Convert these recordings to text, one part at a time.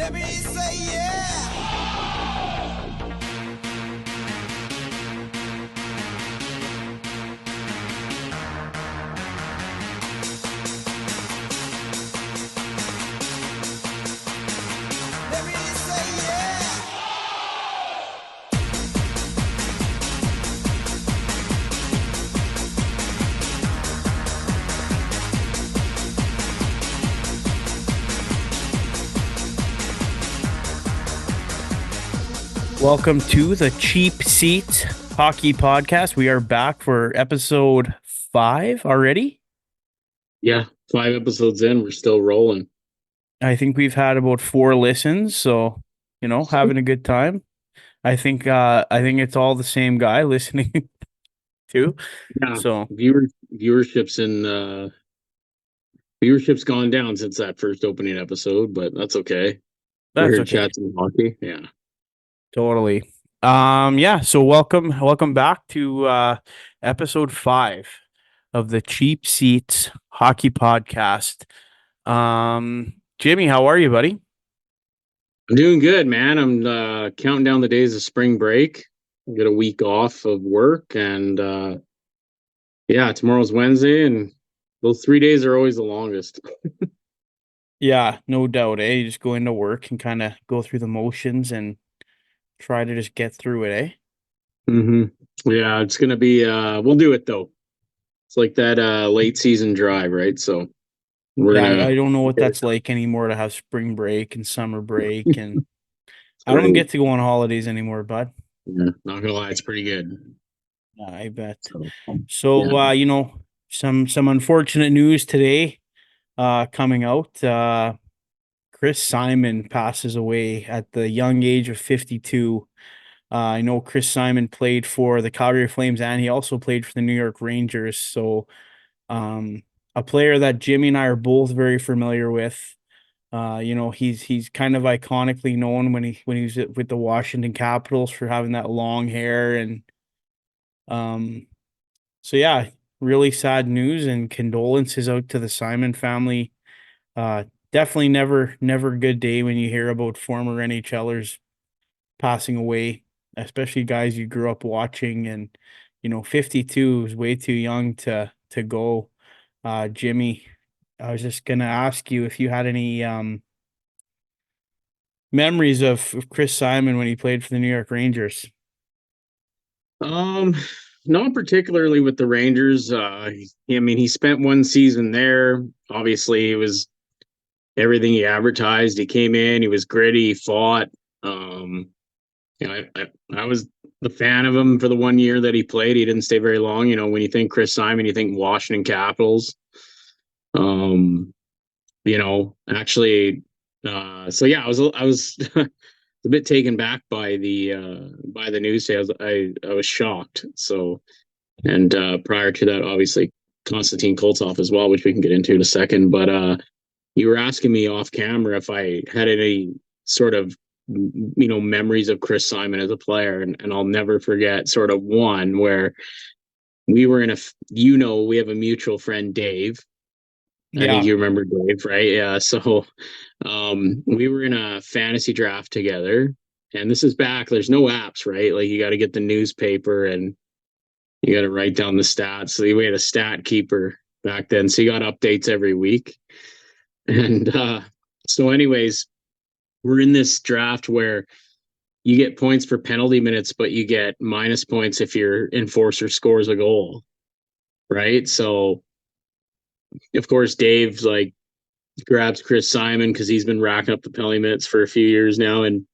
Let me say yeah. Let me say yeah. Welcome to the Cheap Seats Hockey Podcast. We are back for episode 5 already. Yeah, 5 episodes in, we're still rolling. I think we've had about 4 listens, so having a good time. I think it's all the same guy listening too. Yeah, So viewership's in viewership's gone down since that first opening episode, but that's okay. We're that's here okay. chatting hockey. Yeah. Totally. So welcome back to episode 5 of the Cheap Seats Hockey Podcast. Jimmy, how are you, buddy? I'm doing good, man. I'm counting down the days of spring break. I get a week off of work and yeah, tomorrow's Wednesday and those 3 days are always the longest. Yeah, no doubt, eh? You just go into work and kind of go through the motions and try to just get through it, eh? Yeah, it's gonna be we'll do it though. It's like that late season drive, right? So we're Yeah, gonna I don't know what get it that's like anymore to have spring break and summer break, and I don't great. get to go on holidays anymore, bud. Yeah, not gonna lie, it's pretty good. I bet. So So, yeah. some unfortunate news today, coming out. Chris Simon passes away at the young age of 52. I know Chris Simon played for the Calgary Flames and he also played for the New York Rangers. So, um, a player that Jimmy and I are both very familiar with. He's kind of iconically known when he was with the Washington Capitals for having that long hair and um so yeah, really sad news and condolences out to the Simon family. Definitely never a good day when you hear about former NHLers passing away, especially guys you grew up watching. And 52 is way too young to go. Jimmy, I was just gonna ask you if you had any memories of Chris Simon when he played for the New York Rangers. Um, Not particularly with the Rangers. I mean, he spent one season there. Obviously, it was everything he advertised. He came in, he was gritty, he fought. Um, I was the fan of him for the 1 year that he played. He didn't stay very long. You know, when you think Chris Simon, you think Washington Capitals. Um, actually, so yeah, I was a bit taken back by the news today. I was shocked. So, and prior to that, obviously Konstantin Koltsov as well, which we can get into in a second. But you were asking me off camera if I had any sort of memories of Chris Simon as a player, and I'll never forget sort of one where we were in we have a mutual friend, Dave. I think Yeah. you remember Dave, right? Yeah. So we were in a fantasy draft together, and this is back. There's no apps, right? Like you got to get the newspaper and you got to write down the stats. So we had a stat keeper back then, so you got updates every week. And so, anyways, we're in this draft where you get points for penalty minutes, but you get minus points if your enforcer scores a goal, right? So, of course, Dave's like grabs Chris Simon because he's been racking up the penalty minutes for a few years now, and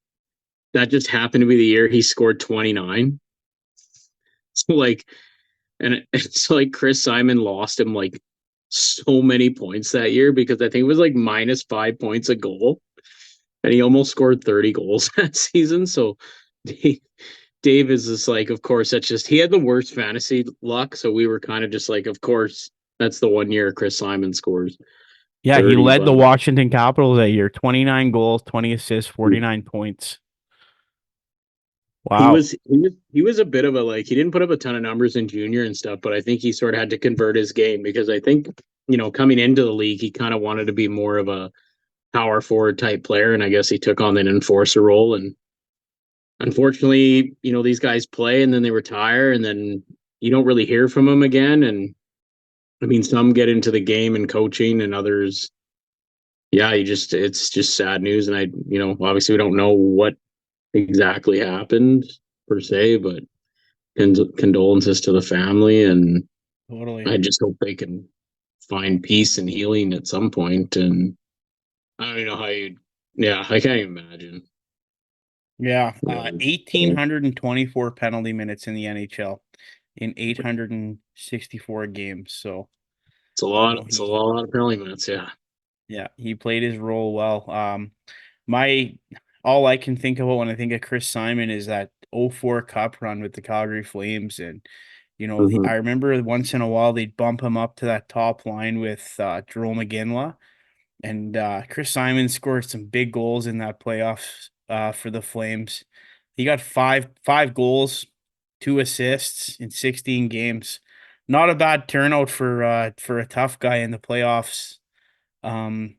that just happened to be the year he scored 29. So like, and it's like Chris Simon lost him like so many points that year because I think it was like minus 5 points a goal, and he almost scored 30 goals that season. So Dave is just like, of course, that's just he had the worst fantasy luck. So we were kind of just like, of course, that's the 1 year Chris Simon scores Yeah, he 30, led but the Washington Capitals that year. 29 goals, 20 assists, 49 points. he Wow. was he was a bit of a like he didn't put up a ton of numbers in junior and stuff, but I think he sort of had to convert his game because I think coming into the league he kind of wanted to be more of a power forward type player, and I guess he took on an enforcer role. And unfortunately, these guys play and then they retire, and then you don't really hear from them again. And I mean, some get into the game and coaching, and others, yeah, it's just sad news. And obviously we don't know what exactly happened per se, but condolences to the family, and Totally. I just hope they can find peace and healing at some point. And I don't even know how yeah, I can't even imagine. Yeah, Yeah. 1,824 penalty minutes in the NHL in 864 games. So, It's a lot. It's a he lot of penalty minutes. Yeah. yeah, he played his role well. My all I can think about when I think of Chris Simon is that '04 Cup run with the Calgary Flames, and Hmm. I remember once in a while they'd bump him up to that top line with Jerome McGinley, and Chris Simon scored some big goals in that playoffs for the Flames. He got five goals, 2 assists in 16 games. Not a bad turnout for a tough guy in the playoffs. Um,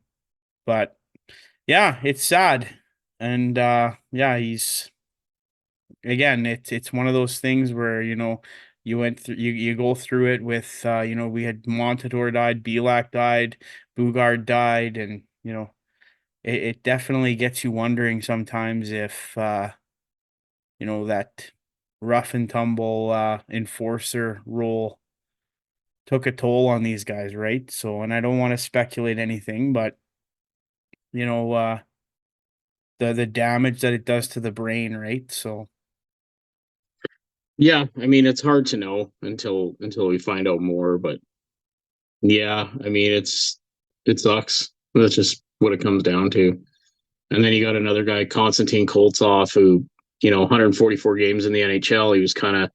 but yeah, it's sad. And yeah, he's again, it's one of those things where, you went through you go through it with we had Montador died, Belak died, Bugard died, and it definitely gets you wondering sometimes if that rough and tumble enforcer role took a toll on these guys, right? So, and I don't want to speculate anything, but you know, uh the damage that it does to the brain, right? So, Yeah. I mean, it's hard to know until we find out more. But yeah, I mean, it sucks. That's just what it comes down to. And then you got another guy, Konstantin Koltsov, who 144 games in the NHL. He was kind of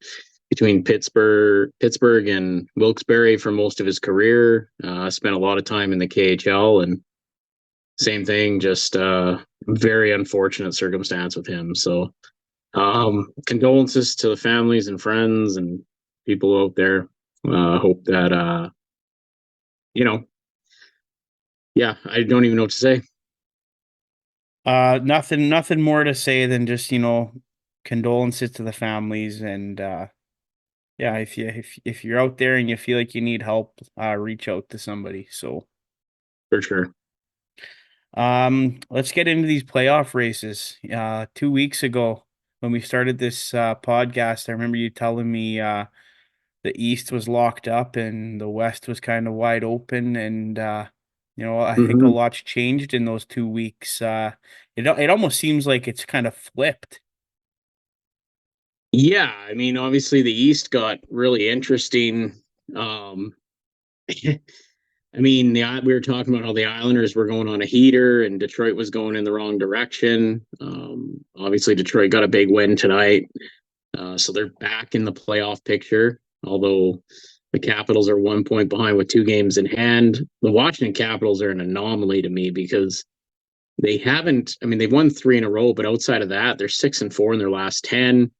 between Pittsburgh and Wilkes-Barre for most of his career. Spent a lot of time in the KHL, and same thing, just very unfortunate circumstance with him. So condolences to the families and friends and people out there. Hope that you know, yeah, I don't even know what to say. nothing more to say than just, condolences to the families, and yeah, if you're out there and you feel like you need help, reach out to somebody. So, For sure. let's get into these playoff races. 2 weeks ago, when we started this podcast, I remember you telling me the East was locked up and the West was kind of wide open, and I think a Hmm. lot's changed in those 2 weeks. It almost seems like it's kind of flipped. Yeah, I mean, obviously the East got really interesting. Um, I mean, we were talking about how the Islanders were going on a heater and Detroit was going in the wrong direction. Obviously, Detroit got a big win tonight, so they're back in the playoff picture. Although the Capitals are 1 point behind with 2 games in hand, the Washington Capitals are an anomaly to me because they haven't. I mean, they've won 3 in a row, but outside of that, they're 6-4 in their last 10.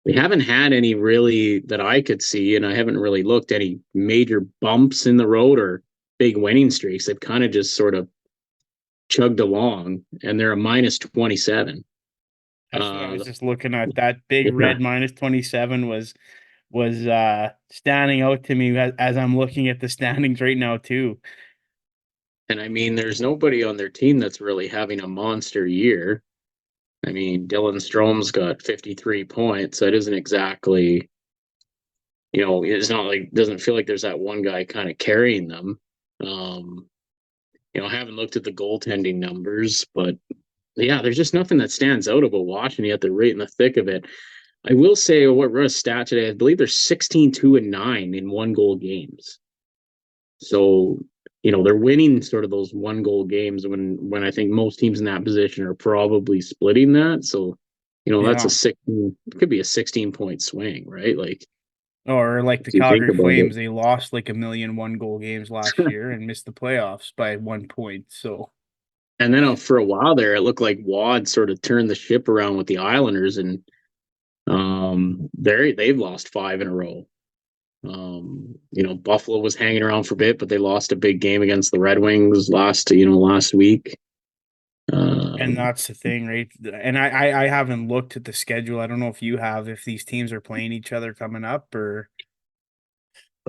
We haven't had any really that I could see, and I haven't really looked any major bumps in the road or big winning streaks. They've kind of just sort of chugged along, and they're a minus 27. That's what I Uh, was just looking at. That big yeah, red minus 27 was standing out to me as I'm looking at the standings right now too. and I mean, there's nobody on their team that's really having a monster year. I mean, Dylan Strome's got 53 points. That isn't exactly, it's not like doesn't feel like there's that one guy kind of carrying them. Um, I haven't looked at the goaltending numbers, but yeah, there's just nothing that stands out about watching yet. They're right in the thick of it. I will say what read a stat today. I believe they're 16-2-9 in 1 goal games. So, they're winning sort of those 1 goal games when I think most teams in that position are probably splitting that. So, that's Yeah. it could be a 16-point swing, right? Like Or like the if you think Calgary about Flames, it. they lost like a million 1 goal games last year and missed the playoffs by 1 point. So, And then for a while there, it looked like Wad sort of turned the ship around with the Islanders, and they've lost 5 in a row. Buffalo was hanging around for a bit, but they lost a big game against the Red Wings last week. And that's the thing, right? And I haven't looked at the schedule. I don't know if you have, if these teams are playing each other coming up or.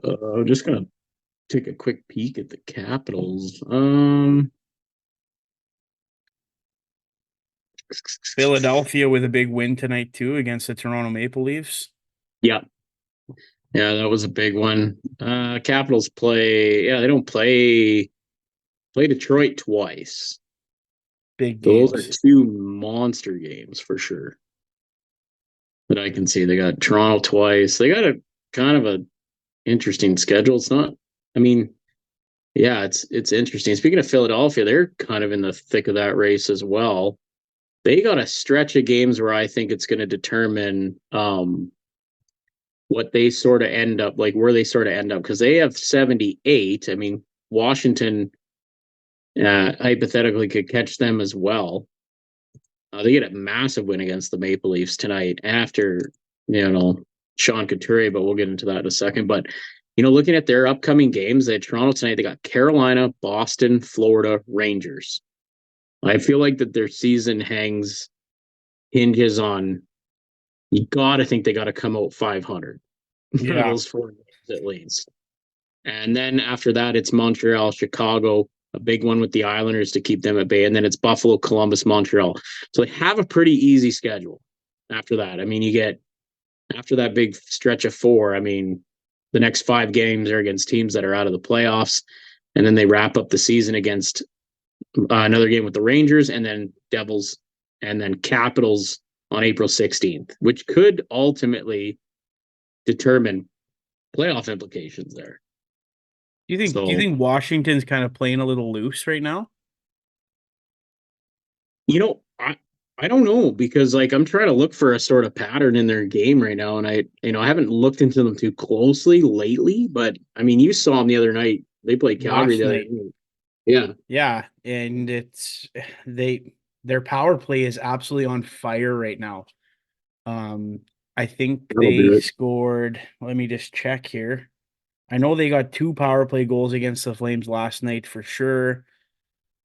I'm just gonna take a quick peek at the Capitals. Philadelphia with a big win tonight too against the Toronto Maple Leafs. Yeah, that was a big one. Capitals play. Yeah, they don't play Detroit twice. Big So those are games. two monster games for sure that I can see. They got Toronto twice. They got a kind of a interesting schedule. It's not. I mean, yeah, it's interesting. Speaking of Philadelphia, they're kind of in the thick of that race as well. They got a stretch of games where I think it's going to determine what they sort of end up like, where they sort of end up, because they have 78. I mean, Washington hypothetically could catch them as well. They get a massive win against the Maple Leafs tonight after, Sean Couturier, but we'll get into that in a second. But, looking at their upcoming games, they had Toronto tonight. They got Carolina, Boston, Florida, Rangers. I feel like that their season hinges on, you got to think they got to come out 500. Yeah. Those 4 games at least. And then after that, it's Montreal, Chicago, a big one with the Islanders to keep them at bay. And then it's Buffalo, Columbus, Montreal. So they have a pretty easy schedule after that. I mean, you get, after that big stretch of 4, I mean, the next 5 games are against teams that are out of the playoffs. And then they wrap up the season against another game with the Rangers, and then Devils, and then Capitals on April 16th, which could ultimately determine playoff implications there. Do you think Washington's kind of playing a little loose right now? I don't know, because like I'm trying to look for a sort of pattern in their game right now, and I haven't looked into them too closely lately, but I mean, you saw them the other night. They played Calgary the other night. Yeah. Yeah, and their power play is absolutely on fire right now. I think they scored, let me just check here. I know they got 2 power play goals against the Flames last night for sure.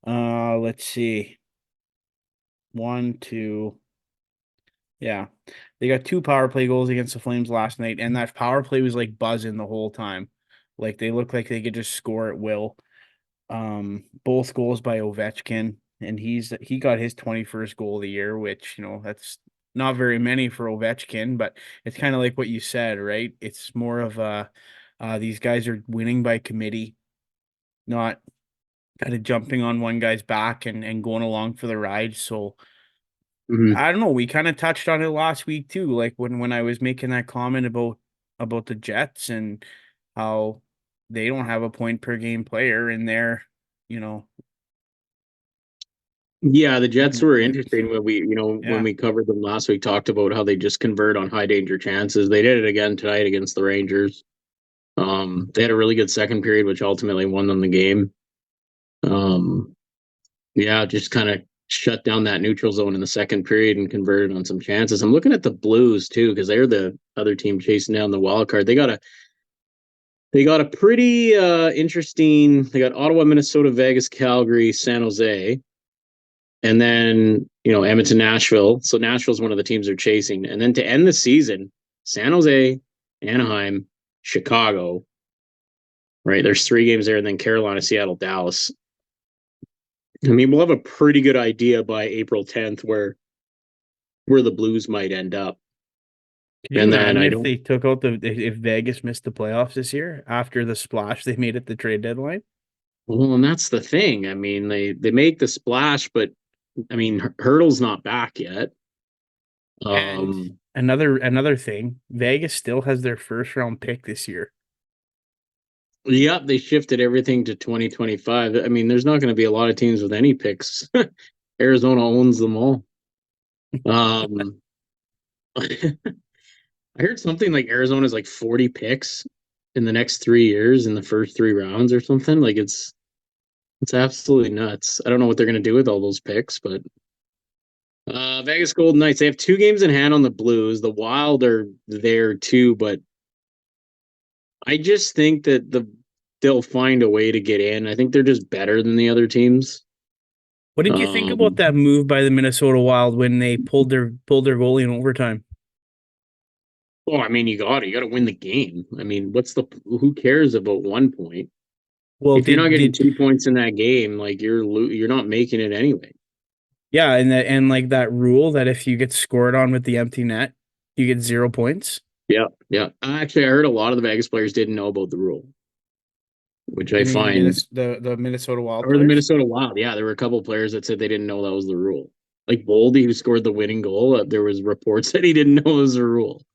Let's see. 1, 2. Yeah. They got 2 power play goals against the Flames last night, and that power play was like buzzing the whole time. Like they looked like they could just score at will. Both goals by Ovechkin, and he got his 21st goal of the year, which, that's not very many for Ovechkin, but it's kind of like what you said, right? It's more of these guys are winning by committee, not kind of jumping on one guy's back and going along for the ride. So I don't know. We kind of touched on it last week too, like when I was making that comment about the Jets and how they don't have a point per game player in there, Yeah, the Jets were interesting when when we covered them last week, talked about how they just convert on high danger chances. They did it again tonight against the Rangers. They had a really good second period, which ultimately won them the game. Just kind of shut down that neutral zone in the second period and converted on some chances. I'm looking at the Blues too, because they're the other team chasing down the wild card. They got a pretty interesting. They got Ottawa, Minnesota, Vegas, Calgary, San Jose, and then Edmonton, Nashville. So Nashville's one of the teams they're chasing, and then to end the season, San Jose, Anaheim, Chicago. Right, there's 3 games there, and then Carolina, Seattle, Dallas. I mean, we'll have a pretty good idea by April 10th where the Blues might end up. And then if they took out if Vegas missed the playoffs this year after the splash they made at the trade deadline. Well, and that's the thing. I mean, they make the splash, but I mean, Hurdle's not back yet. And another thing, Vegas still has their first round pick this year. Yep, they shifted everything to 2025. I mean, there's not going to be a lot of teams with any picks. Arizona owns them all. I heard something like Arizona's like 40 picks in the next 3 years in the first 3 rounds or something. Like it's absolutely nuts. I don't know what they're going to do with all those picks, but Vegas Golden Knights, they have 2 games in hand on the Blues. The Wild are there too, but I just think that they'll find a way to get in. I think they're just better than the other teams. What did you think about Um, that move by the Minnesota Wild when they pulled their goalie in overtime? well, I mean, you got to win the game. I mean, who cares about 1 point? Well, If you're not getting did 2 points in that game, like you're not making it anyway. yeah, and like that rule that if you get scored on with the empty net, you get 0 points. Yeah, yeah. Actually, I heard a lot of the Vegas players didn't know about the rule, which I You mean find, The Minnesota Wild or the players? Minnesota Wild. Yeah, there were a couple of players that said they didn't know that was the rule. Like Boldy, who scored the winning goal, there was reports that he didn't know it was a rule.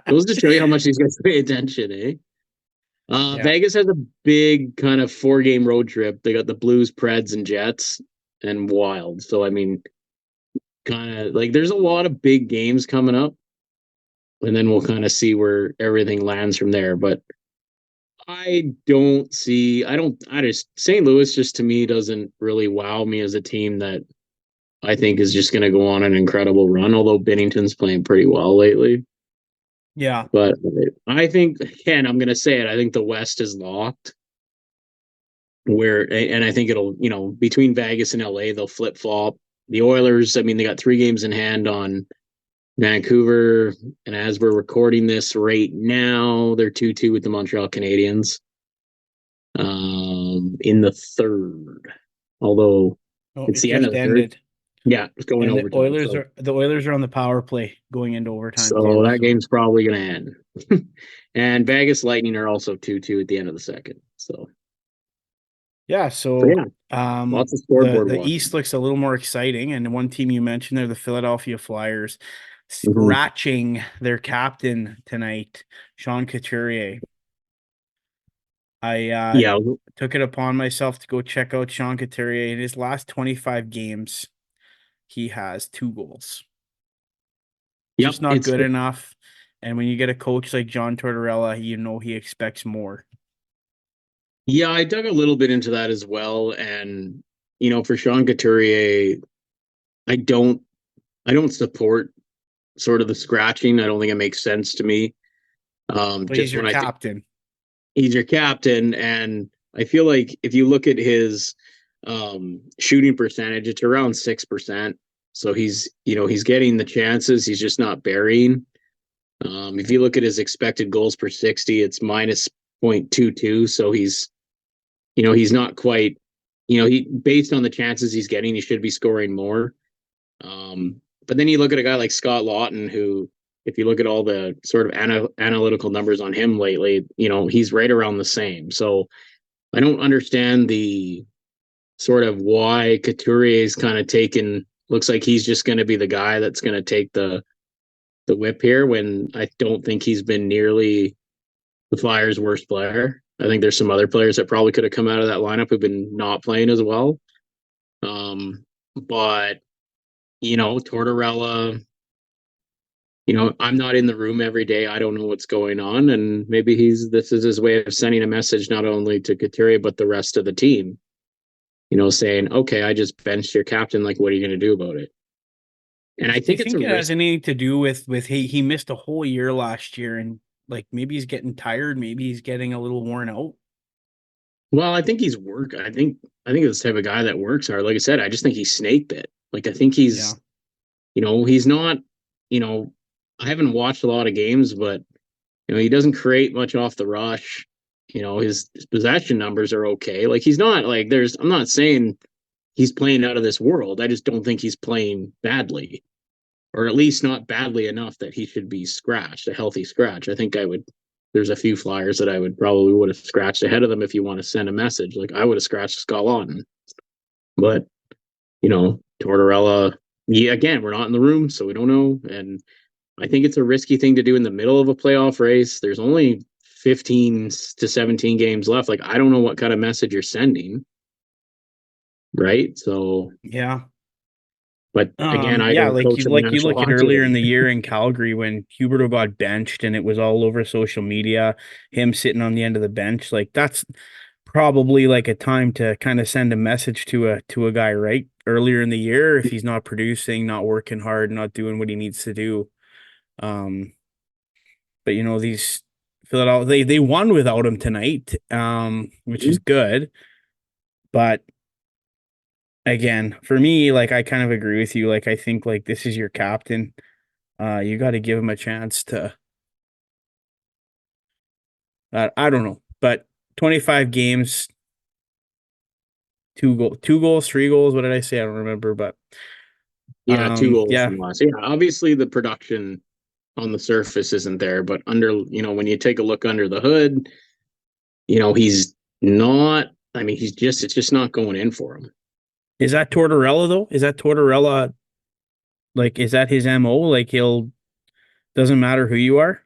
Goes to show you how much these guys pay attention, eh? Yeah. Vegas has a big kind of 4 game road trip. They got the Blues, Preds, and Jets, and Wild. So I mean, kind of like there's a lot of big games coming up, and then we'll kind of see where everything lands from there. But I just St. Louis just to me doesn't really wow me as a team that I think is just going to go on an incredible run. Although Bennington's playing pretty well lately. Yeah. But I think, again, I'm going to say it. I think the West is locked. And I think it'll, between Vegas and LA, they'll flip flop. The Oilers, I mean, they got 3 games in hand on Vancouver. And as we're recording this right now, they're 2-2 with the Montreal Canadiens in the third. Although Oh, it's it the end of just the third. ended. Yeah, it's going And overtime. The Oilers are on the power play going into overtime So too. that So game's probably going to end. And Vegas Lightning are also 2-2 at the end of the second. yeah, So so yeah, lots of the scoreboard watching. East looks a little more exciting. And the one team you mentioned there, the Philadelphia Flyers, Mhm. scratching their captain tonight, Sean Couturier. I Yeah, took it upon myself to go check out Sean Couturier. In his last 25 games, he has 2 goals. yep. Just not good enough. And when you get a coach like John Tortorella, you know he expects more. Yeah, I dug a little bit into that as well. And for Sean Couturier, I don't I don't support sort of the scratching. I don't think it makes sense to me. But he's Just your when I think captain. he's your captain, and I feel like if you look at his shooting percentage, it's around 6%. So he's getting the chances. He's just not burying. If you look at his expected goals per 60, it's minus 0.22. So he's not quite, he based on the chances he's getting, he should be scoring more. But then you look at a guy like Scott Lawton, who, if you look at all the sort of analytical numbers on him lately, he's right around the same. So I don't understand the sort of why Couturier is kind of taken. Looks like he's just going to be the guy that's going to take the whip here, when I don't think he's been nearly the Flyers' worst player. I think there's some other players that probably could have come out of that lineup who've been not playing as well. But Tortorella, I'm not in the room every day. I don't know what's going on, and maybe this is his way of sending a message not only to Couturier but the rest of the team. Saying, "Okay, I just benched your captain. Like, what are you going to do about it?" And I Do you think it's a think it has risk. anything to do with he missed a whole year last year and like maybe he's getting tired, maybe he's getting a little worn out? Well, I think he's work. I think it's the type of guy that works hard. Like I said, I just think he snaked it. Like I think Yeah. he's not. You know, I haven't watched a lot of games, but he doesn't create much off the rush. His possession numbers are okay. Like he's not like there's. I'm not saying he's playing out of this world. I just don't think he's playing badly, or at least not badly enough that he should be scratched, a healthy scratch. I think there's a few Flyers that I would have scratched ahead of them if you want to send a message. Like I would have scratched Scott Lawton. But, Tortorella, yeah, again, we're not in the room, so we don't know. And I think it's a risky thing to do in the middle of a playoff race. There's only 15 to 17 games left. Like, I don't know what kind of message you're sending. Right. So, Yeah. but again, I Yeah, don't like coach in the you National look at Hockey earlier in League. the year in Calgary when Huberto got benched and it was all over social media, him sitting on the end of the bench. Like that's probably like a time to kind of send a message to a guy right earlier in the year if he's not producing, not working hard, not doing what he needs to do. Um, but these Philadelphia, they won without him tonight, which is good. But again, for me, like I kind of agree with you. Like I think like this is your captain. You got to give him a chance to. I don't know, but 25 games, two goals, three goals. What did I say? I don't remember, but Yeah, 2 goals yeah. from last. Yeah, obviously the production on the surface isn't there, but when you take a look under the hood, he's not. I mean, it's just not going in for him. Is that Tortorella though? Is that Tortorella? Like, is that his MO? Like he'll doesn't matter who you are.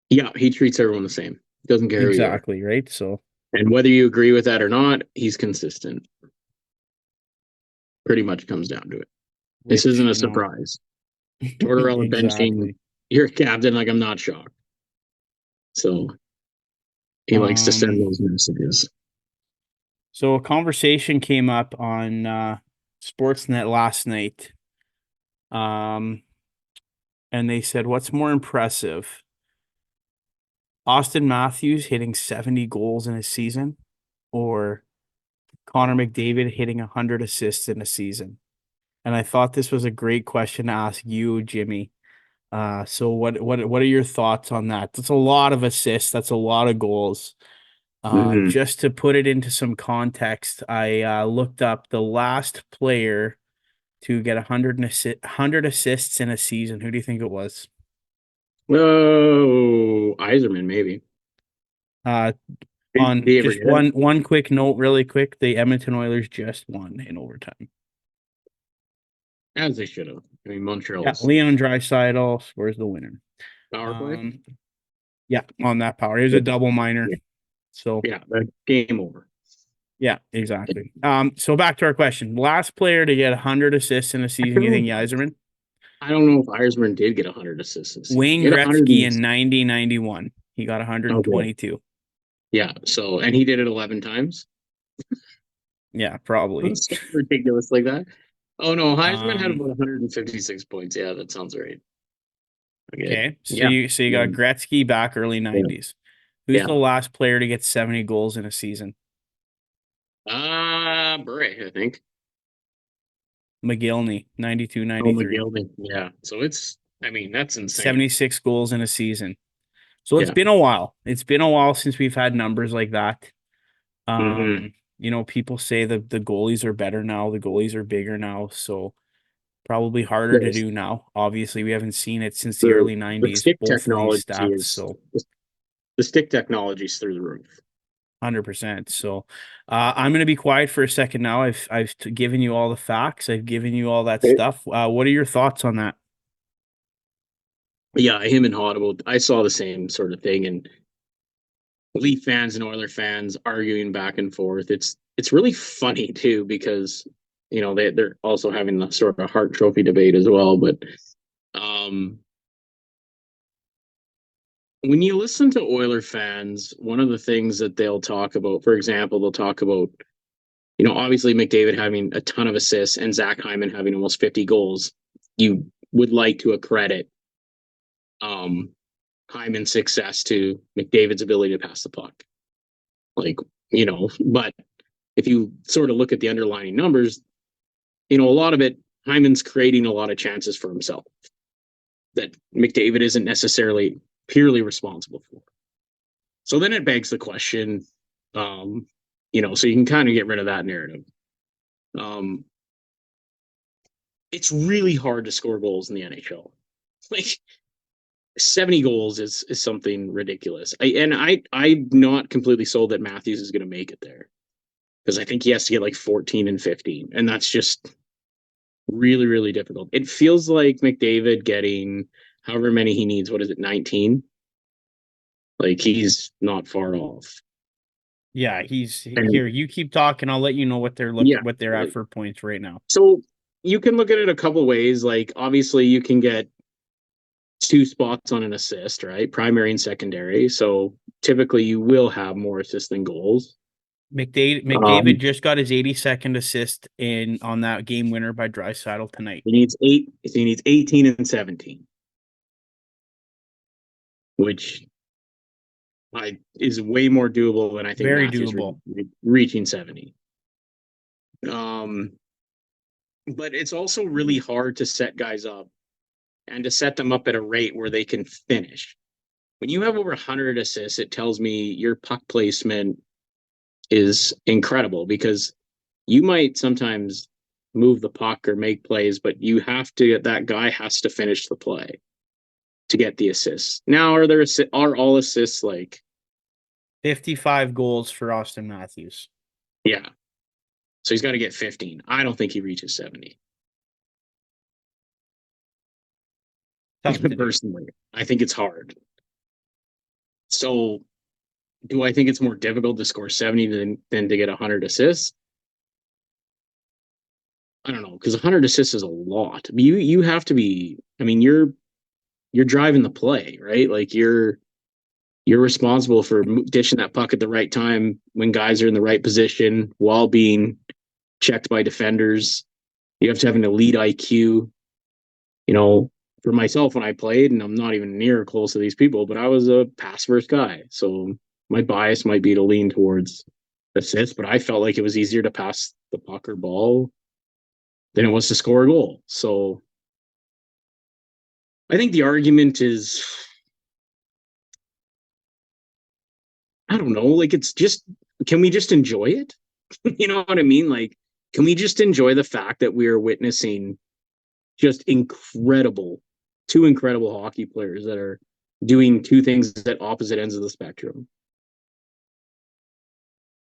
Yeah, he treats everyone the same. Doesn't care who you are. Exactly, right? So And whether you agree with that or not, he's consistent. Pretty much comes down to it. This which, isn't a surprise. Tortorella benching exactly. your captain, like I'm not shocked. So he likes to send those messages. So a conversation came up on Sportsnet last night. And they said, what's more impressive? Austin Matthews hitting 70 goals in a season or Connor McDavid hitting 100 assists in a season? And I thought this was a great question to ask you, Jimmy. So what are your thoughts on that? That's a lot of assists. That's a lot of goals. Mhm. Just to put it into some context, I looked up the last player to get 100 assists in a season. Who do you think it was? Oh, Iserman, maybe. Uh, Did on he ever just get it? one quick note, really quick, the Edmonton Oilers just won in overtime. As they should have. I mean, Yeah, Montreal's Leon Draisaitl scores the winner. power play. Um, yeah, on that power, it was Yeah, a double minor. So yeah, that game over. yeah, exactly. So back to our question: last player to get 100 assists in a I season. You think don't, Yzerman? I don't know if Iserman did get 100 assists this season. Wayne He had 100. Gretzky in 90-91. He got Okay. 122. Yeah. So, and he did it 11 times. Yeah, probably. Something ridiculous like that. Oh no, Heisman had Um, about 156 points. Yeah, that sounds right. Okay. okay. So Yeah. you got Yeah. Gretzky back early Yeah. 90s. Who's Yeah. the last player to get 70 goals in a season? Bure, I think. McGillney, Oh, 92-93. McGill. Yeah. So I mean, that's insane. 76 goals in a season. So it's Yeah. been a while. It's been a while since we've had numbers like that. Hmm. People say the goalies are better now, the goalies are bigger now, so probably harder to Yes. do now. Obviously, we haven't seen it since the The early the 90s, stick both of these technology stats. is So the stick technology is through the roof. 100%. So I'm going to be quiet for a second now. I've given you all the facts. I've given you all that stuff. What are your thoughts on that? Yeah, him and Audible. I saw the same sort of thing, and Leaf fans and Oiler fans arguing back and forth. It's really funny too because they're also having the sort of Hart Trophy debate as well. But um, when you listen to Oiler fans, one of the things that they'll talk about, for example, they'll talk about obviously McDavid having a ton of assists and Zach Hyman having almost 50 goals. You would like to accredit um, Hyman's success to McDavid's ability to pass the puck. Like, but if you sort of look at the underlying numbers, a lot of it, Hyman's creating a lot of chances for himself that McDavid isn't necessarily purely responsible for. So then it begs the question, so you can kind of get rid of that narrative. It's really hard to score goals in the NHL. Like 70 goals is something ridiculous. I'm not completely sold that Matthews is going to make it there because I think he has to get like 14 and 15, and that's just really, really difficult. It feels like McDavid getting however many he needs. What is it, 19? Like he's not far off. Yeah, he's And here. You keep talking. I'll let you know yeah, what they're at like, for points right now. so you can look at it a couple ways. Like obviously you can get two spots on an assist, right? Primary and secondary. So typically you will have more assists than goals. McDavid just got his 82nd assist in on that game winner by Draisaitl tonight. He needs 8. He needs 18 and 17, which is way more doable than I think Very Matthews doable. reaching 70. But it's also really hard to set guys up and to set them up at a rate where they can finish. When you have over 100 assists, it tells me your puck placement is incredible, because you might sometimes move the puck or make plays, but you have to get that guy has to finish the play to get the assists. Now, are all assists like 55 goals for Austin Matthews. yeah? So he's got to get 15. I don't think he reaches 70. Tough to do. Personally, I think it's hard. So, do I think it's more difficult to score 70 than to get 100 assists? I don't know, because 100 assists is a lot. You have to be. I mean, you're driving the play, right? Like you're responsible for dishing that puck at the right time when guys are in the right position while being checked by defenders. You have to have an elite IQ. You know, for myself when I played, and I'm not even near close to these people, but I was a pass first guy. So my bias might be to lean towards assists, but I felt like it was easier to pass the puck or ball than it was to score a goal. So I think the argument is, I don't know, like it's just, can we just enjoy it? You know what I mean? Like, can we just enjoy the fact that we are witnessing just two incredible hockey players that are doing two things at opposite ends of the spectrum?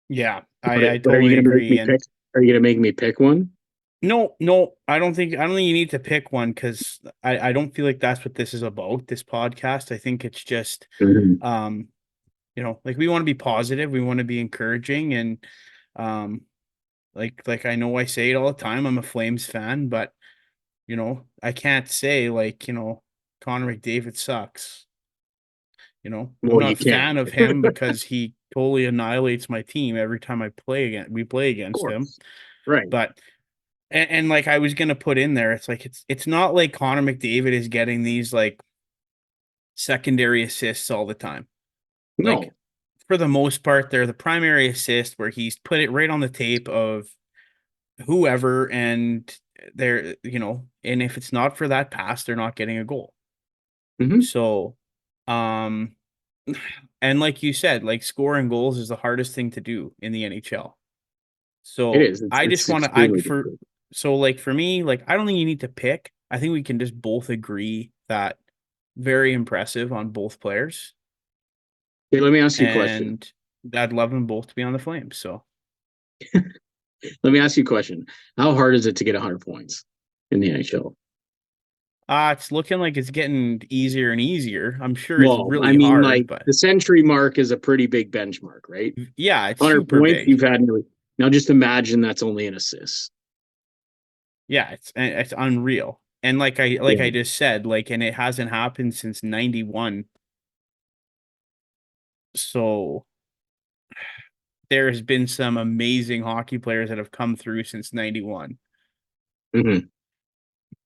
Yeah, But I are you totally gonna make agree. me And pick? Are you gonna make me pick one? no, I don't think you need to pick one, because I don't feel like that's what this is about, this podcast. I think it's just Mm-hmm. like we want to be positive, we want to be encouraging, and um like I know I say it all the time, I'm a Flames fan, but I can't say like, Connor McDavid sucks. I'm Well, not you a fan can, of of him because he totally annihilates my team every time we play against him. course, right? But and like I was gonna put in there, it's like it's not like Connor McDavid is getting these like secondary assists all the time. Like No. for the most part, they're the primary assist where he's put it right on the tape of whoever, and and if it's not for that pass, they're not getting a goal. Mm-hmm. So, um, and like you said, like scoring goals is the hardest thing to do in the NHL. It So is. I It's just want to, I extremely for difficult. so like for me, like I don't think you need to pick. I think we can just both agree that very impressive on both players, Hey, let me ask you a question. and I'd love them both to be on the Flames. So Let me ask you a question. How hard is it to get 100 points in the NHL? it's looking like it's getting easier and easier. I'm sure it's Well, I really mean, hard, like but the century mark is a pretty big benchmark, right? yeah, it's 100 super points, big. you've had now. Just imagine that's only an assist. Yeah, it's unreal. And like Yeah, I just said, like, and it hasn't happened since 91. So there has been some amazing hockey players that have come through since 91, hmm,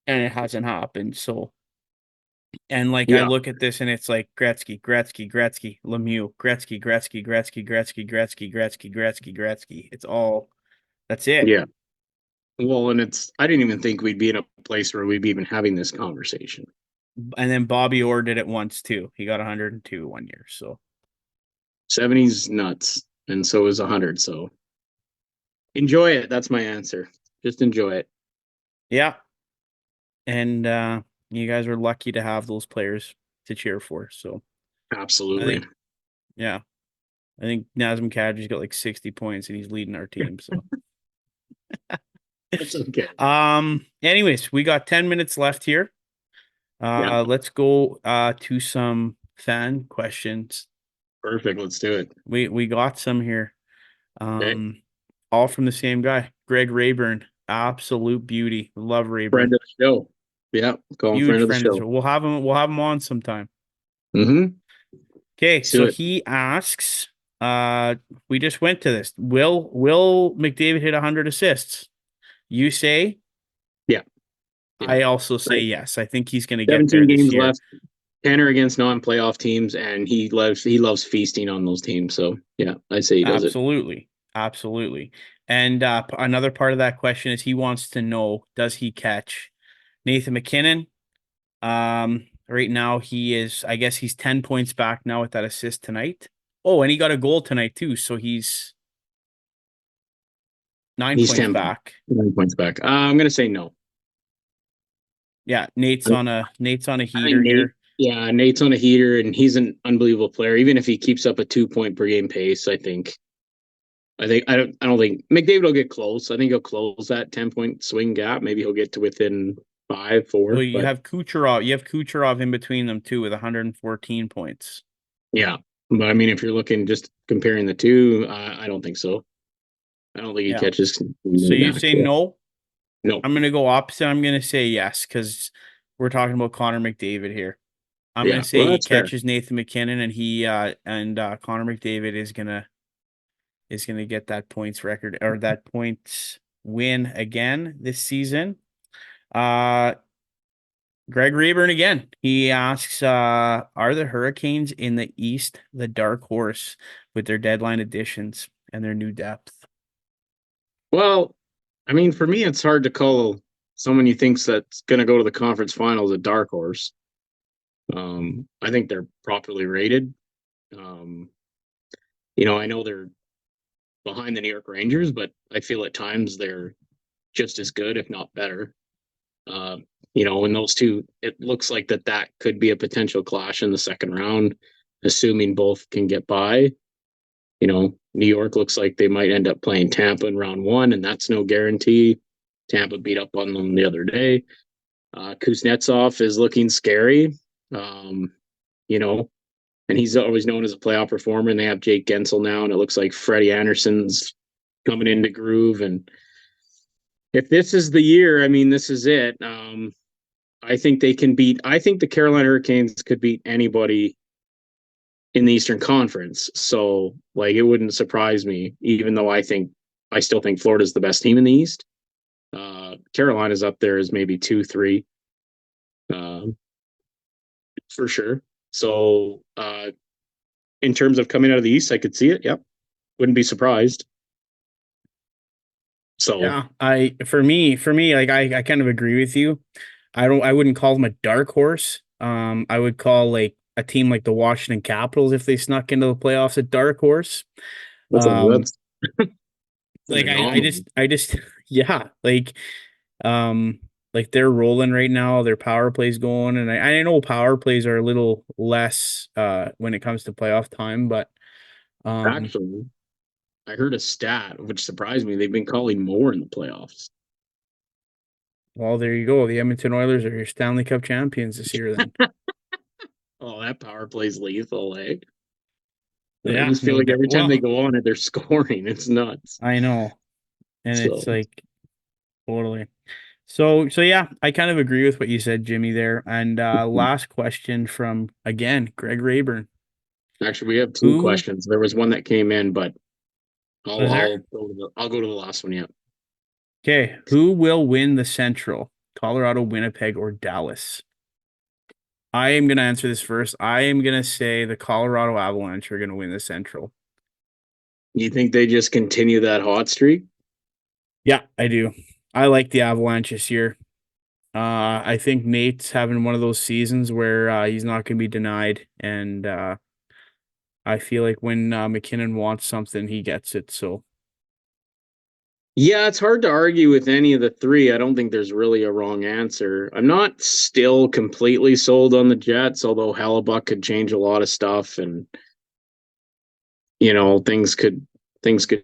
and it hasn't happened. So, and like I yeah, look at this and it's like Gretzky, Lemieux, Gretzky. It's all that's it. yeah. Well, and I didn't even think we'd be in a place where we'd be even having this conversation. And then Bobby Orr did it once too. He got 102 one year. So 70's nuts, and so is 100. So enjoy it. That's my answer. Just enjoy it. yeah. And you guys are lucky to have those players to cheer for. So I Absolutely. think, yeah, I think Nazem Kadri's got like 60 points and he's leading our team. So, That's okay. anyways, we got 10 minutes left here. Yeah, Let's go to some fan questions. perfect. Let's do it. We got some here. Okay. All from the same guy, Greg Rayburn. Absolute beauty. Love Friend Rayburn. of the show. Yeah, call him Huge friend of the friend of the show. show. We'll have him on sometime. Mm-hmm. Okay, Let's do so it. he asks, we just went to this. Will McDavid hit 100 assists? You say, Yeah. Yeah. I also say Right. yes. I think he's going to get there 17 this games year. left. Tanner against non-playoff teams, and he loves feasting on those teams. So yeah, I say he does it. Absolutely. Absolutely. And another part of that question is he wants to know, does he catch Nathan McKinnon? Right now he is, I guess he's 10 points back now with that assist tonight. Oh, and he got a goal tonight too, so he's 9 He's points back. 10 points back. I'm gonna say no. Yeah, Nate's on a I heater think Nate. here. Yeah, Nate's on a heater, and he's an unbelievable player. Even if he keeps up a 2 point per game pace, I don't think McDavid will get close. I think he'll close that 10 point swing gap. Maybe he'll get to within 5, 4. Well, you But have Kucherov in between them too with 114 points. yeah, but I mean, if you're looking just comparing the two, I don't think so. I don't think he Yeah. catches. So you say no? No. I'm gonna go opposite. I'm gonna say yes because we're talking about Connor McDavid here. I'm Yeah, gonna say well, he that's fair. catches Nathan McKinnon and Connor McDavid is gonna get that points record or that points win again this season. Greg Rayburn again. He asks, are the Hurricanes in the East the dark horse with their deadline additions and their new depth? Well, I mean, for me, it's hard to call someone you think's that's going to go to the conference finals a dark horse. I think they're properly rated. Um, I know they're behind the New York Rangers, but I feel at times they're just as good, if not better. Uh, in those two, it looks like that could be a potential clash in the second round, assuming both can get by. New York looks like they might end up playing Tampa in round one, and that's no guarantee. Tampa beat up on them the other day. Kuznetsov is looking scary, um, you know, and he's always known as a playoff performer. And they have Jake Gensel now, and it looks like Freddie Anderson's coming into groove. And if this is the year, I mean, this is it. I think they can beat. I think the Carolina Hurricanes could beat anybody in the Eastern Conference. So, like, it wouldn't surprise me, even though I still think Florida's the best team in the East. Carolina's up there as maybe 2, 3, for sure. So, in terms of coming out of the East, I could see it. Yep, wouldn't be surprised. So Yeah, for me, like I kind of agree with you. I wouldn't call them a dark horse. I would call like a team like the Washington Capitals if they snuck into the playoffs a dark horse. that's Um, like phenomenal. I just yeah, like they're rolling right now. Their power plays going, and I know power plays are a little less when it comes to playoff time, but Actually, I heard a stat which surprised me. They've been calling more in the playoffs. well, there you go. The Edmonton Oilers are your Stanley Cup champions this year. Then Oh, that power play's lethal, eh? I yeah, just feel like every time they well, go on it, they're scoring. It's nuts. I know, and So it's like totally. So yeah, I kind of agree with what you said, Jimmy, there. And last question from again, Greg Rayburn. actually, we have two Who questions. There was one that came in, but was there? I'll go to the last one. Yeah. Okay, who will win the Central? Colorado, Winnipeg, or Dallas? I am gonna answer this first. I am gonna say the Colorado Avalanche are gonna win the Central. You think they just continue that hot streak? Yeah, I do. I like the Avalanche this year. I think Nate's having one of those seasons where he's not going to be denied, and I feel like when McKinnon wants something, he gets it. So Yeah, it's hard to argue with any of the three. I don't think there's really a wrong answer. I'm not still completely sold on the Jets, although Hellebuck could change a lot of stuff, and things could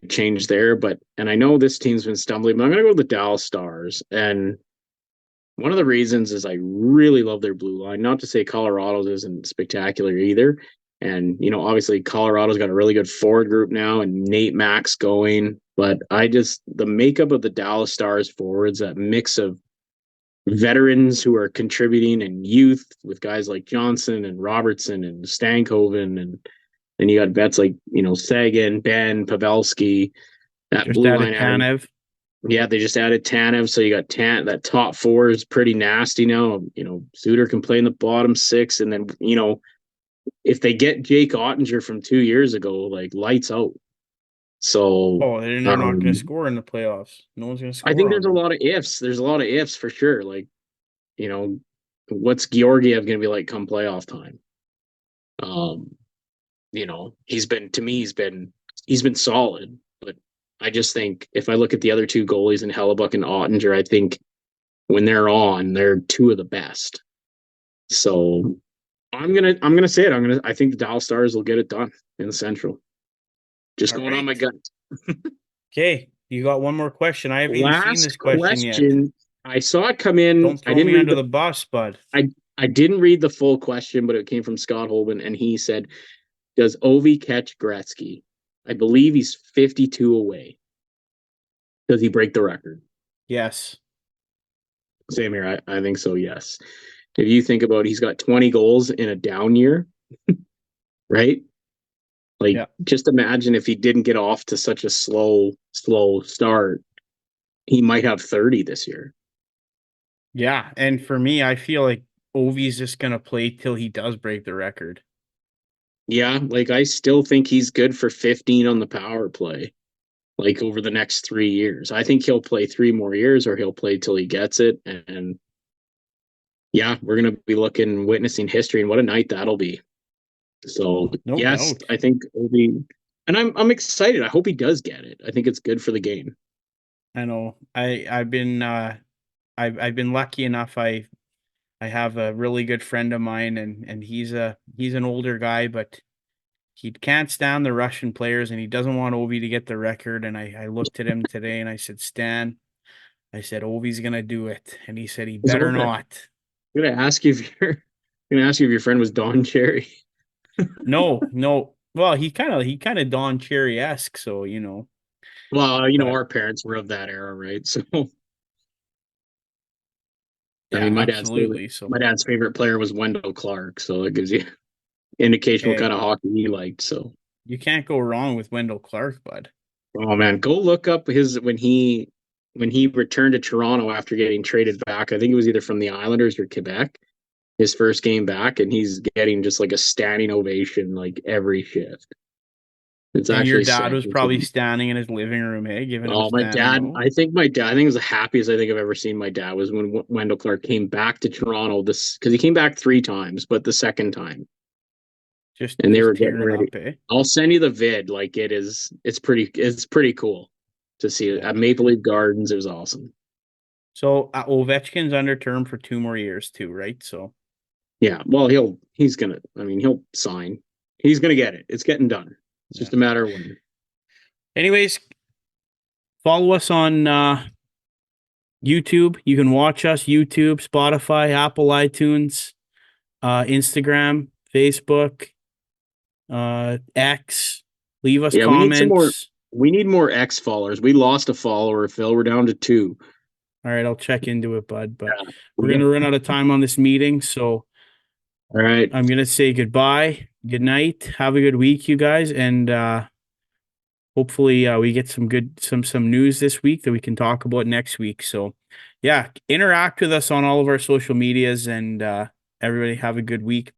change there. And I know this team's been stumbling, but I'm gonna go with the Dallas Stars. And one of the reasons is I really love their blue line. Not to say Colorado's isn't spectacular either. And, obviously Colorado's got a really good forward group now and Nate Max going. But the makeup of the Dallas Stars forwards, that mix of veterans who are contributing and youth with guys like Johnson and Robertson and Stankoven. And then you got vets like, Sagan, Ben, Pavelski, that just blue added line. Tanev. Yeah, they just added Tanev, so you got that top four is pretty nasty now. Suter can play in the bottom six, and then if they get Jake Ottinger from 2 years ago, like lights out. So Oh, they're not going to score in the playoffs. No one's going to I score think on there's a them. lot of ifs. There's a lot of ifs for sure. Like, what's Georgiev going to be like come playoff time? He's been to me, he's been solid, but I just think if I look at the other two goalies in Hellebuck and Ottinger, I think when they're on, they're two of the best. So I'm gonna say it. I think the Dallas Stars will get it done in the Central. Just All going on my right. gut. Okay, you got one more question. I haven't even seen Last this question yet. question. I saw it come in. Don't I throw didn't me read under the the bus, bud. I didn't read the full question, but it came from Scott Holben, and he said, "Does Ovi catch Gretzky? I believe he's 52 away. Does he break the record?" Yes. Same here. I think so. Yes. If you think about it, he's got 20 goals in a down year, right? Like, Yeah. just imagine if he didn't get off to such a slow start, he might have 30 this year. Yeah. And for me, I feel like Ovi's just going to play till he does break the record. Yeah, like I still think he's good for 15 on the power play, like over the next 3 years. I think he'll play 3 more years or he'll play till he gets it. And yeah, we're gonna be witnessing history, and what a night that'll be. So No yes, doubt. I think Ovi, and I'm excited. I hope he does get it. I think it's good for the game. I know. I've been lucky enough. I have a really good friend of mine, and he's an older guy, but he can't stand the Russian players, and he doesn't want Ovi to get the record. And I looked at him today and I said, Stan, I said, Ovi's gonna do it. And he said he So better not. I'm gonna ask you if your friend was Don Cherry. No, no. Well, he kind of Don Cherry-esque, so Well, but our parents were of that era, right? So I yeah, mean, absolutely. So my dad's favorite player was Wendell Clark, so it gives you indication what kind hey, of hockey he liked. So, you can't go wrong with Wendell Clark, bud. oh man, go look up his when he returned to Toronto after getting traded back. I think it was either from the Islanders or Quebec. His first game back, and he's getting just like a standing ovation like every shift. It's And your actually dad sad. was probably standing in his living room, hey, giving him Oh, my standing dad! O. I think it was the happiest I think I've ever seen my dad was when Wendell Clark came back to Toronto. This because he came back 3 times, but the second time, Just and they just were getting tearing ready. up, eh? I'll send you the vid. Like it's pretty cool to see it Yeah. at Maple Leaf Gardens. It was awesome. So Ovechkin's under term for 2 more years too, right? So Yeah. Well, he's gonna. I mean, he'll sign. He's gonna get it. It's getting done. It's yeah. just a matter of when. Anyways, follow us on YouTube. You can watch us YouTube, Spotify, Apple, iTunes, Instagram, Facebook, X. Leave us Yeah, we need some more. comments. We need more X followers. We lost a follower, Phil. We're down to 2. All right, I'll check into it, bud. But Yeah. we're gonna run out of time on this meeting, so All right. I'm gonna say goodbye, good night, have a good week, you guys, and hopefully we get some news this week that we can talk about next week. So yeah, interact with us on all of our social medias, and everybody have a good week.